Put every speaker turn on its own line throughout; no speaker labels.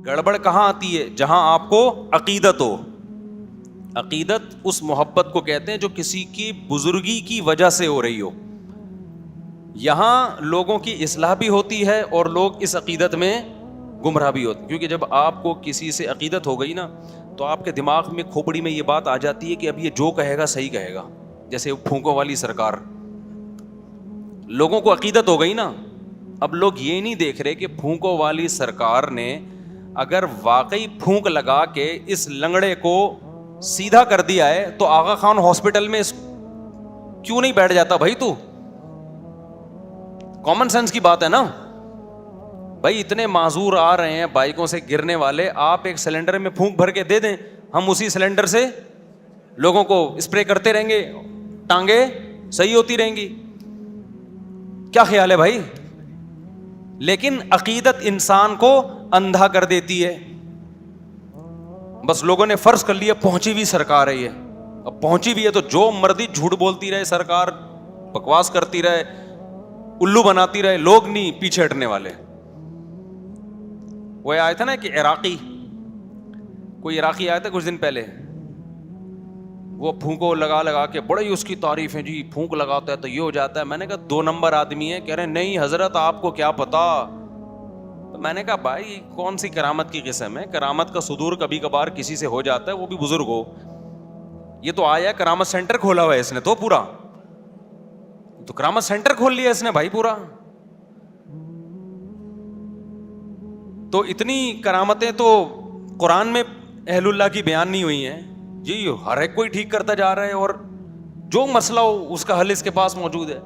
گڑبڑ کہاں آتی ہے؟ جہاں آپ کو عقیدت ہو. عقیدت اس محبت کو کہتے ہیں جو کسی کی بزرگی کی وجہ سے ہو رہی ہو. یہاں لوگوں کی اصلاح بھی ہوتی ہے اور لوگ اس عقیدت میں گمراہ بھی ہوتے ہیں. کیونکہ جب آپ کو کسی سے عقیدت ہو گئی نا تو آپ کے دماغ میں کھوپڑی میں یہ بات آ جاتی ہے کہ اب یہ جو کہے گا صحیح کہے گا. جیسے پھونکوں والی سرکار, لوگوں کو عقیدت ہو گئی نا, اب لوگ یہ نہیں دیکھ رہے کہ پھونکوں والی سرکار نے اگر واقعی پھونک لگا کے اس لنگڑے کو سیدھا کر دیا ہے تو آغا خان ہاسپٹل میں کیوں نہیں بیٹھ جاتا بھائی؟ تو کامن سینس کی بات ہے نا بھائی. اتنے معذور آ رہے ہیں بائکوں سے گرنے والے, آپ ایک سلنڈر میں پھونک بھر کے دے دیں, ہم اسی سلنڈر سے لوگوں کو اسپرے کرتے رہیں گے, ٹانگیں صحیح ہوتی رہیں گی. کیا خیال ہے بھائی؟ لیکن عقیدت انسان کو اندھا کر دیتی ہے. بس لوگوں نے فرض کر لیا پہنچی ہوئی سرکار ہے یہ, اب پہنچی بھی ہے تو جو مردی جھوٹ بولتی رہے سرکار, بکواس کرتی رہے, الو بناتی رہے, لوگ نہیں پیچھے ہٹنے والے. وہ آیا تھا نا کہ کوئی عراقی آیا تھا کچھ دن پہلے, وہ پھونکو لگا کے بڑی اس کی تعریف ہے, جی پھونک لگاتا ہے تو یہ ہو جاتا ہے. میں نے کہا 2 نمبر آدمی ہے. کہہ رہے نہیں حضرت آپ کو کیا پتا. تو میں نے کہا بھائی کون سی کرامت کی قسم ہے؟ کرامت کا صدور کبھی کبھار کسی سے ہو جاتا ہے, وہ بھی بزرگ ہو. یہ تو آیا کرامت سینٹر کھولا ہوا ہے اس نے تو پورا, تو کرامت سینٹر کھول لیا اس نے بھائی پورا. تو اتنی کرامتیں تو قرآن میں اہل اللہ کی بیان نہیں ہوئی ہیں جی. ہر ایک کوئی ٹھیک کرتا جا رہا ہے اور جو مسئلہ ہو اس کا حل اس کے پاس موجود ہے.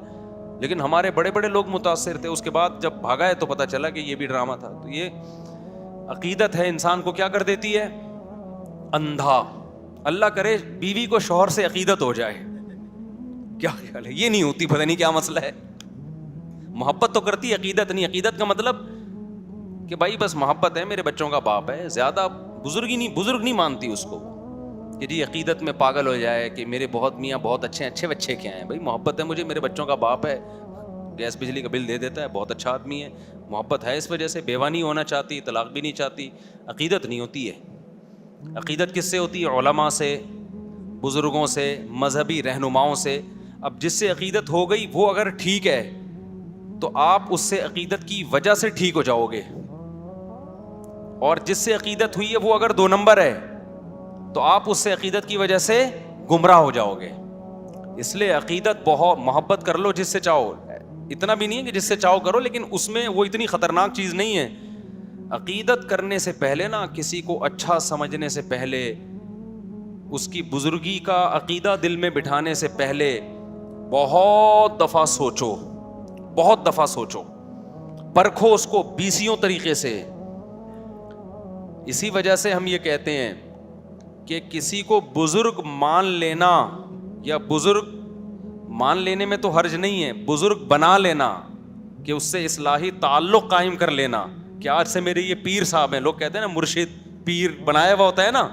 لیکن ہمارے بڑے بڑے لوگ متاثر تھے, اس کے بعد جب بھاگا ہے تو پتا چلا کہ یہ بھی ڈرامہ تھا. تو یہ عقیدت ہے انسان کو کیا کر دیتی ہے؟ اندھا. اللہ کرے بیوی کو شوہر سے عقیدت ہو جائے, کیا خیال ہے؟ یہ نہیں ہوتی, پتہ نہیں کیا مسئلہ ہے. محبت تو کرتی, عقیدت نہیں. عقیدت کا مطلب کہ بھائی بس محبت ہے, میرے بچوں کا باپ ہے, زیادہ بزرگ نہیں مانتی اس کو کہ جی عقیدت میں پاگل ہو جائے کہ میرے بہت میاں بہت اچھے بچے کیا ہیں. بھائی محبت ہے مجھے, میرے بچوں کا باپ ہے, گیس بجلی کا بل دے دیتا ہے, بہت اچھا آدمی ہے. محبت ہے اس وجہ سے, بیوہ نہیں ہونا چاہتی, طلاق بھی نہیں چاہتی. عقیدت نہیں ہوتی ہے. عقیدت کس سے ہوتی ہے؟ علماء سے, بزرگوں سے, مذہبی رہنماؤں سے. اب جس سے عقیدت ہو گئی وہ اگر ٹھیک ہے تو آپ اس سے عقیدت کی وجہ سے ٹھیک ہو جاؤ گے, اور جس سے عقیدت ہوئی ہے وہ اگر 2 نمبر ہے تو آپ اس سے عقیدت کی وجہ سے گمراہ ہو جاؤ گے. اس لیے عقیدت بہت محبت کر لو جس سے چاہو, اتنا بھی نہیں ہے کہ جس سے چاہو کرو, لیکن اس میں وہ اتنی خطرناک چیز نہیں ہے. عقیدت کرنے سے پہلے نا, کسی کو اچھا سمجھنے سے پہلے, اس کی بزرگی کا عقیدہ دل میں بٹھانے سے پہلے بہت دفعہ سوچو, پرکھو اس کو 20 طریقے سے. اسی وجہ سے ہم یہ کہتے ہیں کہ کسی کو بزرگ مان لینا, یا بزرگ مان لینے میں تو حرج نہیں ہے, بزرگ بنا لینا کہ اس سے اصلاحی تعلق قائم کر لینا. کہ آج سے میرے یہ پیر صاحب ہیں, لوگ کہتے ہیں نا مرشد پیر بنایا ہوا ہوتا ہے نا.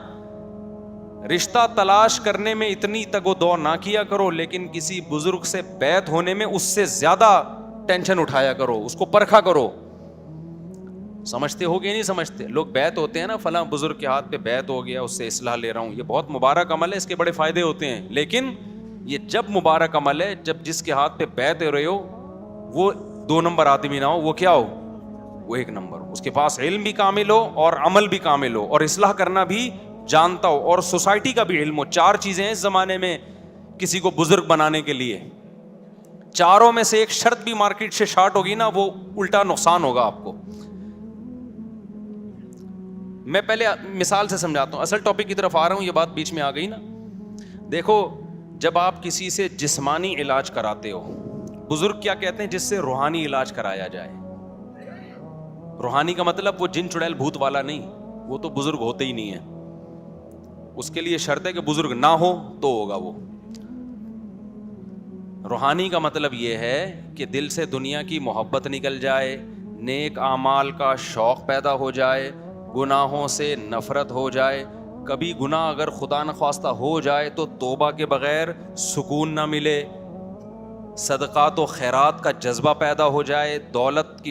رشتہ تلاش کرنے میں اتنی تگ و دو نہ کیا کرو, لیکن کسی بزرگ سے بیعت ہونے میں اس سے زیادہ ٹینشن اٹھایا کرو, اس کو پرکھا کرو. سمجھتے ہو کہ نہیں سمجھتے؟ لوگ بیعت ہوتے ہیں نا, فلاں بزرگ کے ہاتھ پہ بیعت ہو گیا, اس سے اصلاح لے رہا ہوں, یہ بہت مبارک عمل ہے, اس کے بڑے فائدے ہوتے ہیں. لیکن یہ جب مبارک عمل ہے جب جس کے ہاتھ پہ بیعت ہو رہے ہو وہ 2 نمبر آدمی نہ ہو, وہ کیا ہو؟ وہ 1 نمبر ہو. اس کے پاس علم بھی کامل ہو اور عمل بھی کامل ہو اور اصلاح کرنا بھی جانتا ہو اور سوسائٹی کا بھی علم ہو. 4 چیزیں ہیں اس زمانے میں کسی کو بزرگ بنانے کے لیے. 4 میں سے ایک شرط بھی مارکیٹ سے شارٹ ہوگی نا, وہ الٹا نقصان ہوگا آپ کو. میں پہلے مثال سے سمجھاتا ہوں, اصل ٹاپک کی طرف آ رہا ہوں, یہ بات بیچ میں آ گئی نا. دیکھو جب آپ کسی سے جسمانی علاج کراتے ہو, بزرگ کیا کہتے ہیں؟ جس سے روحانی علاج کرایا جائے. روحانی کا مطلب وہ جن چڑیل بھوت والا نہیں, وہ تو بزرگ ہوتے ہی نہیں ہے. اس کے لیے شرط ہے کہ بزرگ نہ ہو تو ہوگا وہ. روحانی کا مطلب یہ ہے کہ دل سے دنیا کی محبت نکل جائے, نیک اعمال کا شوق پیدا ہو جائے, گناہوں سے نفرت ہو جائے. کبھی گناہ اگر خدا نخواستہ ہو جائے تو توبہ کے بغیر سکون نہ ملے. صدقات و خیرات کا جذبہ پیدا ہو جائے, دولت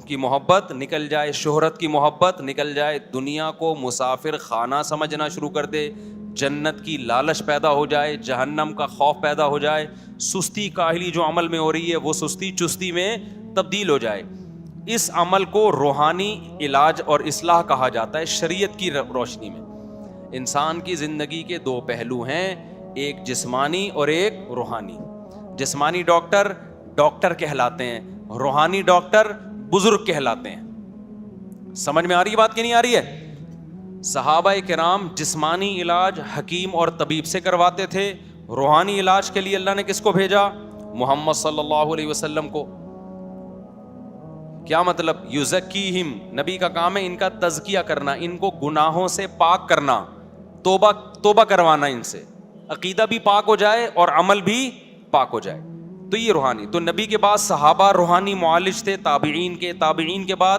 کی محبت نکل جائے, شہرت کی محبت نکل جائے, دنیا کو مسافر خانہ سمجھنا شروع کر دے, جنت کی لالچ پیدا ہو جائے, جہنم کا خوف پیدا ہو جائے, سستی کاہلی جو عمل میں ہو رہی ہے وہ سستی چستی میں تبدیل ہو جائے. اس عمل کو روحانی علاج اور اصلاح کہا جاتا ہے شریعت کی روشنی میں. انسان کی زندگی کے دو پہلو ہیں, ایک جسمانی اور ایک روحانی. جسمانی ڈاکٹر ڈاکٹر کہلاتے ہیں, روحانی ڈاکٹر بزرگ کہلاتے ہیں. سمجھ میں آ رہی بات کہ نہیں آ رہی ہے؟ صحابہ کرام جسمانی علاج حکیم اور طبیب سے کرواتے تھے, روحانی علاج کے لیے اللہ نے کس کو بھیجا؟ محمد صلی اللہ علیہ وسلم کو. کیا مطلب؟ یزکیہم, نبی کا کام ہے ان کا تزکیہ کرنا, ان کو گناہوں سے پاک کرنا, توبہ کروانا ان سے, عقیدہ بھی پاک ہو جائے اور عمل بھی پاک ہو جائے. تو یہ روحانی. تو نبی کے بعد صحابہ روحانی معالج تھے, تابعین کے بعد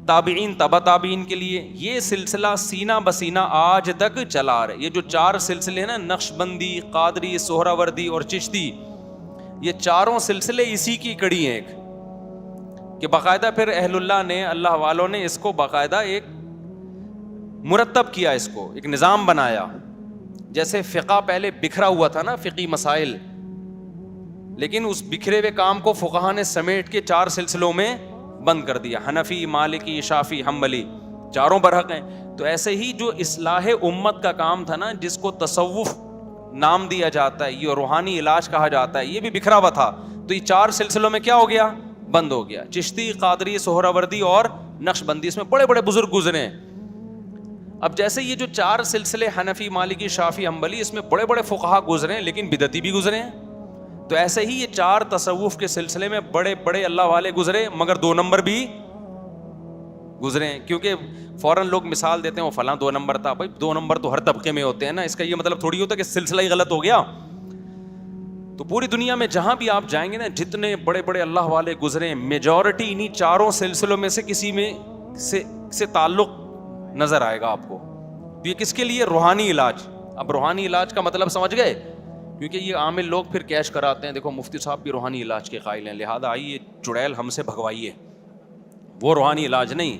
تابعین تبع تابعین کے لیے. یہ سلسلہ سینہ بسینہ آج تک چلا رہے. یہ جو 4 سلسلے ہیں نا, نقش بندی, قادری, سہراوردی اور چشتی, یہ چاروں سلسلے اسی کی کڑی ہیں ایک, کہ باقاعدہ پھر اہل اللہ نے, اللہ والوں نے اس کو باقاعدہ ایک مرتب کیا, اس کو ایک نظام بنایا. جیسے فقہ پہلے بکھرا ہوا تھا نا, فقی مسائل, لیکن اس بکھرے ہوئے کام کو فقہا نے سمیٹ کے 4 سلسلوں میں بند کر دیا. حنفی, مالکی, شافعی, حنبلی, چاروں برحق ہیں. تو ایسے ہی جو اصلاح امت کا کام تھا نا, جس کو تصوف نام دیا جاتا ہے, یہ روحانی علاج کہا جاتا ہے, یہ بھی بکھرا ہوا تھا. تو یہ 4 سلسلوں میں کیا ہو گیا؟ بند ہو گیا. چشتی, قادری, سہراوردی اور نقش بندی, اس میں بڑے بڑے بزرگ گزرے ہیں. اب جیسے یہ جو 4 سلسلے حنفی, مالکی, شافعی, حنبلی, اس میں بڑے بڑے فقہا گزرے ہیں, لیکن بدعتی بھی گزرے ہیں. تو ایسے ہی یہ 4 تصوف کے سلسلے میں بڑے بڑے اللہ والے گزرے, مگر 2 نمبر بھی گزرے ہیں. کیونکہ فوراً لوگ مثال دیتے ہیں وہ فلاں 2 نمبر تھا. بھائی 2 نمبر تو ہر طبقے میں ہوتے ہیں نا, اس کا یہ مطلب تھوڑی ہوتا کہ سلسلہ ہی غلط ہو گیا. تو پوری دنیا میں جہاں بھی آپ جائیں گے نا, جتنے بڑے بڑے اللہ والے گزرے ہیں, میجورٹی انہی 4 سلسلوں میں سے کسی میں سے تعلق نظر آئے گا آپ کو. تو یہ کس کے لیے؟ روحانی علاج. اب روحانی علاج کا مطلب سمجھ گئے؟ کیونکہ یہ عامل لوگ پھر کیش کراتے ہیں, دیکھو مفتی صاحب بھی روحانی علاج کے قائل ہیں, لہذا آئیے چڑیل ہم سے بھگوائیے. وہ روحانی علاج نہیں.